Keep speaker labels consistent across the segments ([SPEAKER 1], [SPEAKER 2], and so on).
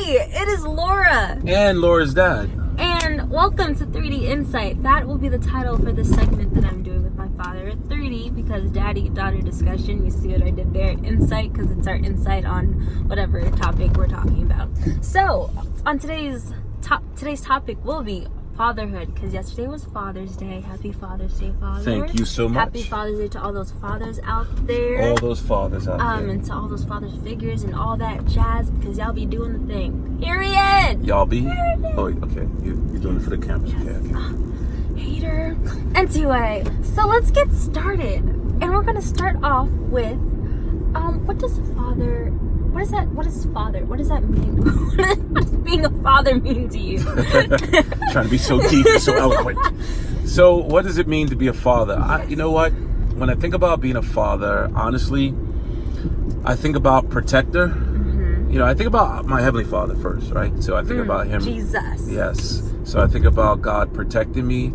[SPEAKER 1] it is Laura.
[SPEAKER 2] And Laura's dad.
[SPEAKER 1] And welcome to 3D Insight. That will be the title for the segment that I'm doing with my father. 3D because daddy-daughter discussion. You see what I did there? Insight because it's our insight on whatever topic we're talking about. So, on today's topic will be fatherhood, because yesterday was Father's Day. Happy Father's Day, Father.
[SPEAKER 2] Thank you so much.
[SPEAKER 1] Happy Father's Day to all those fathers out there.
[SPEAKER 2] All those fathers out there.
[SPEAKER 1] And to all those father figures and all that jazz, because y'all be doing the thing. Period.
[SPEAKER 2] Y'all be?
[SPEAKER 1] Period.
[SPEAKER 2] Oh, okay. You're doing it for the cameras.
[SPEAKER 1] Yes.
[SPEAKER 2] Okay.
[SPEAKER 1] Hater. Anyway, so let's get started. And we're going to start off with, what does father... What is father? What does that mean? What does being a father mean to you?
[SPEAKER 2] Trying to be so deep and so eloquent. So what does it mean to be a father? You know what? When I think about being a father, honestly, I think about protector. Mm-hmm. You know, I think about my Heavenly Father first, right? So I think about Him.
[SPEAKER 1] Jesus.
[SPEAKER 2] Yes. So I think about God protecting me,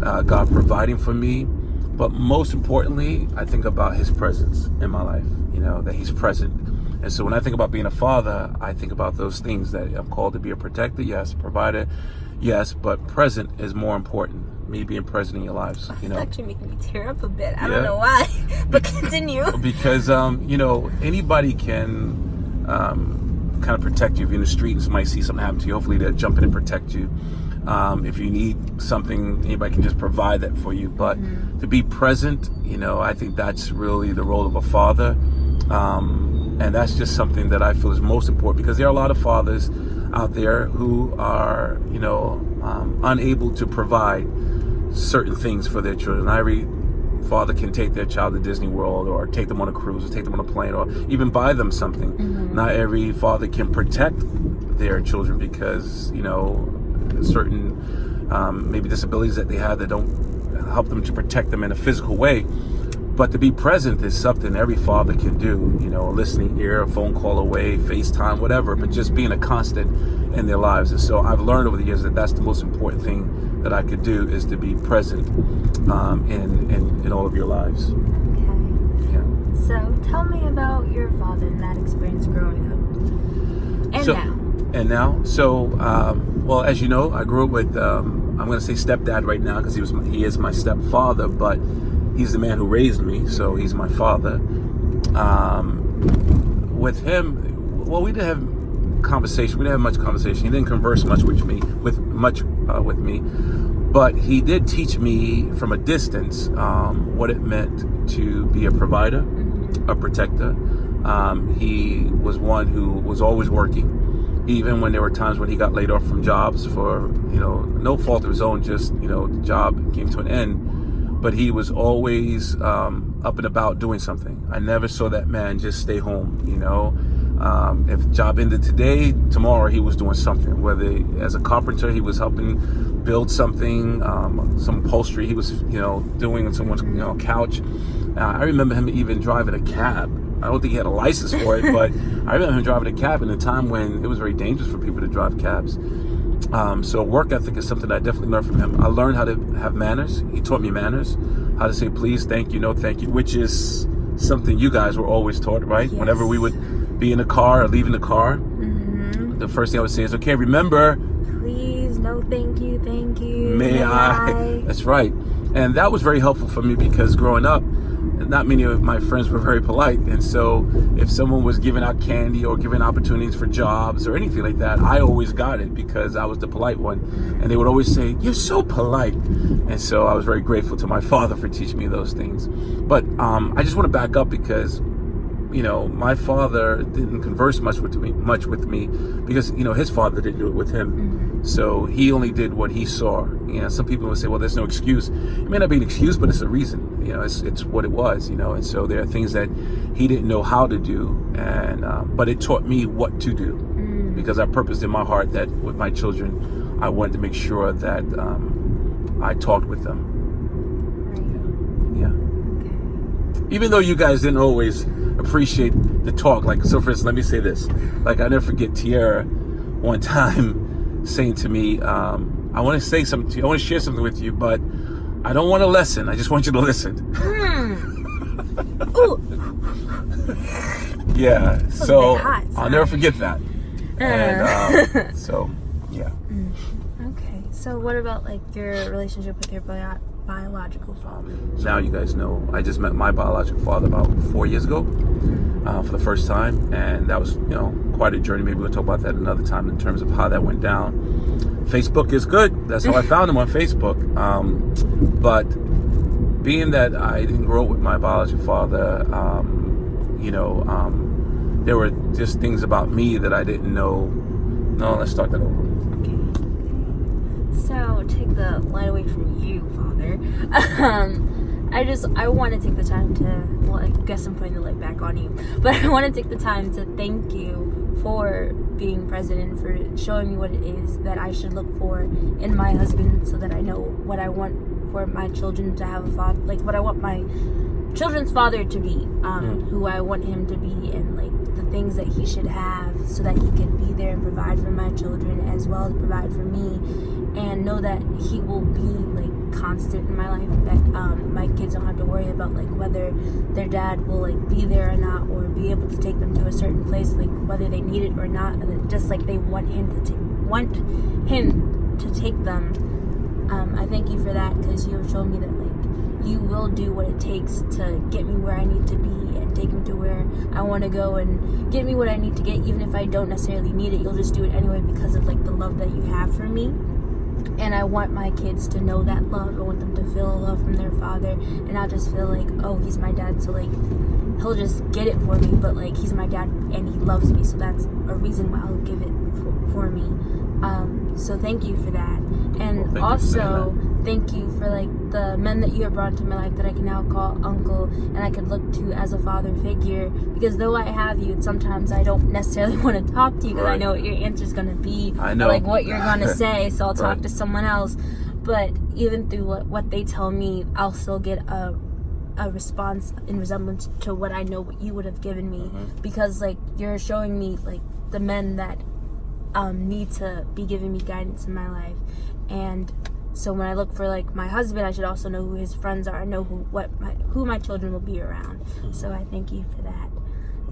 [SPEAKER 2] God providing for me. But most importantly, I think about His presence in my life, you know, that He's present. And so when I think about being a father, I think about those things, that I'm called to be a protector, yes, provider, yes, but present is more important. Me being present in your lives, you know.
[SPEAKER 1] It's actually making me tear up a bit. I don't know why, but continue. Because,
[SPEAKER 2] you know, anybody can kind of protect you. If you're in the street and somebody sees something happen to you, hopefully they'll jump in and protect you. If you need something, anybody can just provide that for you. But to be present, you know, I think that's really the role of a father. And that's just something that I feel is most important, because there are a lot of fathers out there who are, you know, unable to provide certain things for their children. Every father can take their child to Disney World, or take them on a cruise, or take them on a plane, or even buy them something. Mm-hmm. Not every father can protect their children because, you know, certain maybe disabilities that they have that don't help them to protect them in a physical way. But to be present is something every father can do, you know, a listening ear, a phone call away, FaceTime, whatever, but just being a constant in their lives. And so I've learned over the years that that's the most important thing that I could do, is to be present in all of your lives.
[SPEAKER 1] Okay. Yeah. So tell me about your father and that experience growing up. And now. So, well, as you know, I grew up with, I'm going to say stepdad right now, because he is my stepfather, but he's the man who raised me, so he's my father. With him, well, we didn't have conversation. We didn't have much conversation. He didn't converse much with me, but he did teach me from a distance what it meant to be a provider, a protector. He was one who was always working, even when there were times when he got laid off from jobs for, you know, no fault of his own, just, you know, the job came to an end. But he was always up and about doing something. I never saw that man just stay home, you know. If the job ended today, tomorrow he was doing something. Whether as a carpenter, he was helping build something, some upholstery he was, you know, doing on someone's, you know, couch. I remember him even driving a cab. I don't think he had a license for it, but I remember him driving a cab in a time when it was very dangerous for people to drive cabs. So work ethic is something I definitely learned from him. I learned how to have manners. He taught me manners, how to say please, thank you, no thank you, which is something you guys were always taught, right? Yes. Whenever we would be in a car or leaving the car, the first thing I would say is, okay, remember, please, no thank you,
[SPEAKER 2] may I. That's right. And that was very helpful for me, because growing up, not many of my friends were very polite. And so if someone was giving out candy or giving opportunities for jobs or anything like that, I always got it, because I was the polite one. And they would always say, you're so polite. And so I was very grateful to my father for teaching me those things. But I just want to back up, because, you know, my father didn't converse much with me because, you know, his father didn't do it with him. So he only did what he saw. You know, some people would say, well, there's no excuse. It may not be an excuse, but it's a reason. You know, it's what it was, you know. And so there are things that he didn't know how to do, and but it taught me what to do, because I purposed in my heart that with my children, I wanted to make sure that I talked with them. Yeah. Okay. Even though you guys didn't always appreciate the talk. Like, so for instance, let me say this. Like, I never forget Tiara one time saying to me, I want to say something to you. I want to share something with you, but I don't want to listen. I just want you to listen.
[SPEAKER 1] Ooh.
[SPEAKER 2] Yeah. So
[SPEAKER 1] hot,
[SPEAKER 2] I'll never forget that.
[SPEAKER 1] And so, yeah.
[SPEAKER 3] Okay. So what about like your relationship with your biological father?
[SPEAKER 1] Now you guys know, I just met my biological father about 4 years ago for the first time, and that was, quite a journey. Maybe we'll talk about that another time in terms of how that went down. Facebook is good. That's how I found him, on Facebook. But being that I didn't grow up with my biological father, there were just things about me that I didn't know. No, let's start that over.
[SPEAKER 3] So take the light away from you, Father. I want to take the time to, well, I guess I'm putting the light back on you, but I want to take the time to thank you for being present and for showing me what it is that I should look for in my husband, so that I know what I want for my children to have a father, like what I want my children's father to be, who I want him to be, and like the things that he should have, so that he can be there and provide for my children as well as provide for me, and know that he will be like constant in my life, that my kids don't have to worry about like whether their dad will like be there or not, or be able to take them to a certain place, like whether they need it or not, and just like they want him to take them. I thank you for that, because you have shown me that like you will do what it takes to get me where I need to be and take me to where I want to go and get me what I need to get, even if I don't necessarily need it. You'll just do it anyway because of like the love that you have for me. And I want my kids to know that love. I want them to feel love from their father, and not just feel like, oh, he's my dad, so like he'll just get it for me, but like he's my dad and he loves me, so that's a reason why I'll give it for me. So thank you for that. And also thank you for like the men that you have brought into my life that I can now call uncle and I can look to as a father figure, because though I have you, sometimes I don't necessarily want to talk to you, because I know what your answer is going to be,
[SPEAKER 1] I know,
[SPEAKER 3] or like what you're going to say, so I'll talk to someone else. But even through what they tell me, I'll still get a response in resemblance to what I know what you would have given me, because like you're showing me like the men that need to be giving me guidance in my life. And so when I look for like my husband, I should also know who his friends are, know who my children will be around. So I thank you for that.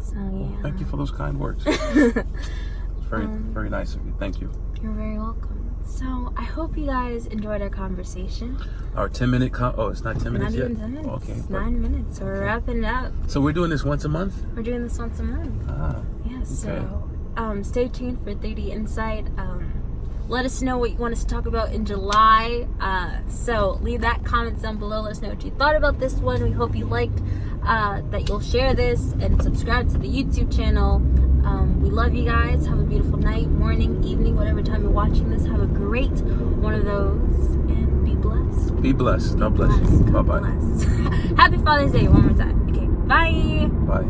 [SPEAKER 3] So yeah.
[SPEAKER 1] Thank you for those kind words. It's very, very nice of you. Thank you.
[SPEAKER 3] You're very welcome. So I hope you guys enjoyed our conversation.
[SPEAKER 1] Our 10-minute it's not 10 minutes
[SPEAKER 3] Not
[SPEAKER 1] yet?
[SPEAKER 3] even 10 minutes.
[SPEAKER 1] Okay.
[SPEAKER 3] It's 9 minutes. So we're wrapping it up.
[SPEAKER 1] So we're doing this once a month?
[SPEAKER 3] We're doing this once a month. Yeah,
[SPEAKER 1] okay.
[SPEAKER 3] so stay tuned for 30 Insight. Let us know what you want us to talk about in July. So leave that comments down below. Let us know what you thought about this one. We hope you liked, that you'll share this and subscribe to the YouTube channel. We love you guys. Have a beautiful night, morning, evening, whatever time you're watching this. Have a great one of those, and be blessed.
[SPEAKER 1] Be blessed. God bless you. Bye-bye.
[SPEAKER 3] Happy Father's Day one more time. Okay, bye.
[SPEAKER 1] Bye.